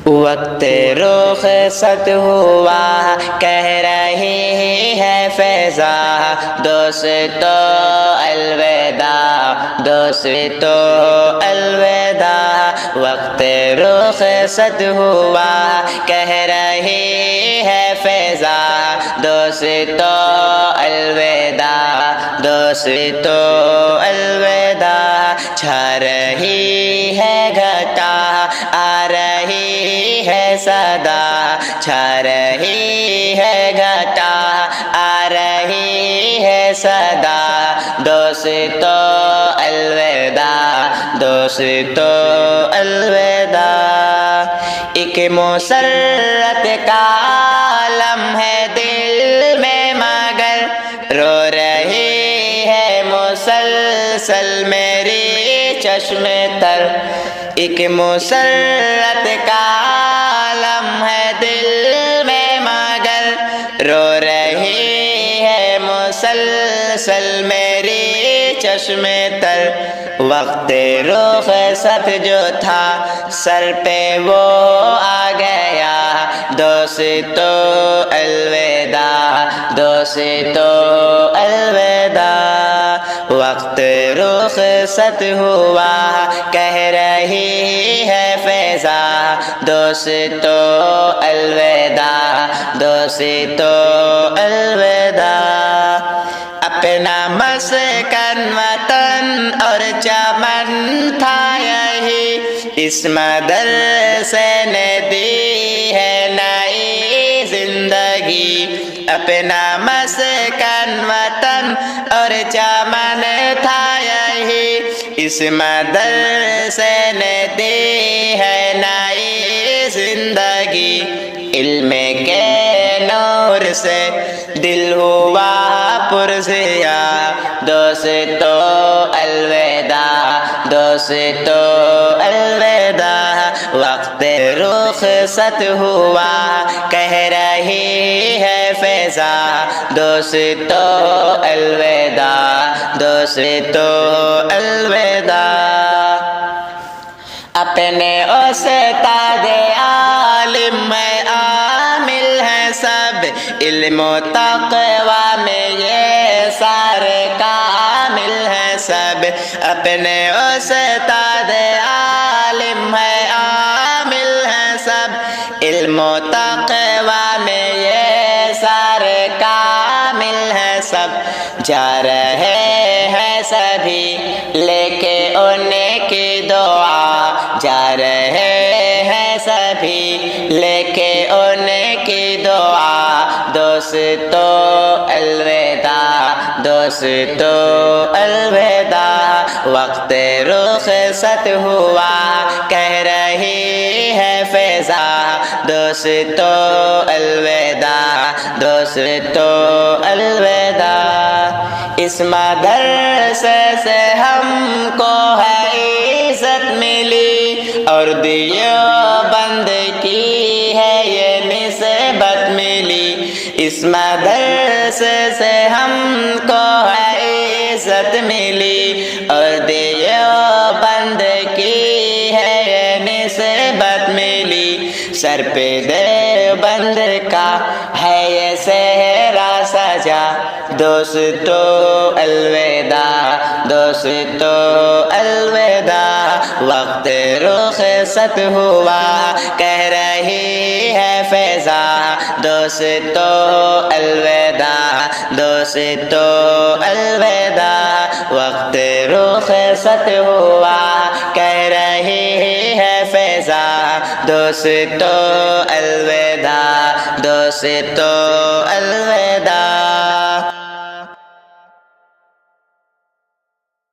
وقت رخصت ہوا کہہ رہی ہے فضا دوستو الوداع دوستو الوداع وقت رخصت ہوا کہہ رہی ہے فضا دوستو الوداع دوستو الوداع چھا رہی ہے گھٹا آ رہی ہے صدا چھا رہی ہے گھٹا آ رہی ہے صدا دوستو الوداع دوستو الوداع ایک مسرت کا عالم ہے دل میں مگر رو رہی ہے مسلسل میری چشم تر ایک مسرت کا عالم ہے دل میں مگر رو رہی ہے مسلسل میری چشم تر وقت رخصت جو تھا سر پہ وہ آ گیا دوستو الوداع دوستو الوداع وقت رخصت ہوا کہہ رہی ہے فضا دوستو الوداع دوستو الوداع اپنا مسکن وطن اور چمن تھا یہی اس مدرسے نے دی ہے نئی زندگی اپنا مسکن وطن اور چمن تھا یہی اس مدرسے نے دی ہے نئی زندگی علم کے نور سے دل ہوا پرزیا دوستو الوداع دوستو الوداع وقت رخصت ہوا کہہ رہی ہے فضا دوستو الوداع دوستو الوداع اپنے استاد عالم ہے عامل ہے سب علم و تقوی میں یہ سارے کامل ہیں سب اپنے استاد عالم ہے عامل ہیں سب علم و تقوی میں یہ سارے کامل ہیں سب جا رہے ہیں سبھی لے کے ان کی دعا جا رہے ہیں سبھی لے کے ان کی دعا دوستو الوداع دوستو الوداع وقت رخصت ہوا کہہ رہی ہے فضا دوستو الوداع دوستو الوداع اس مدرسے سے ہم کو ہے عزت ملی اور دیوبند کی ہے یہ نسبت ملی اس مدرسے سے ہم کو ہے عزت ملی اور دیوبند کی ہے یہ نسبت ملی سر پہ دیوبند کا ہے یہ صحرا سجا دوستو الوداع دوستو الوداع وقت رخصت ہوا کہہ رہی ہے فضا دوستو الوداع دوستو الوداع وقت رخصت ہوا کہہ رہی ہے فضا دوستو الوداع دوستو الوداع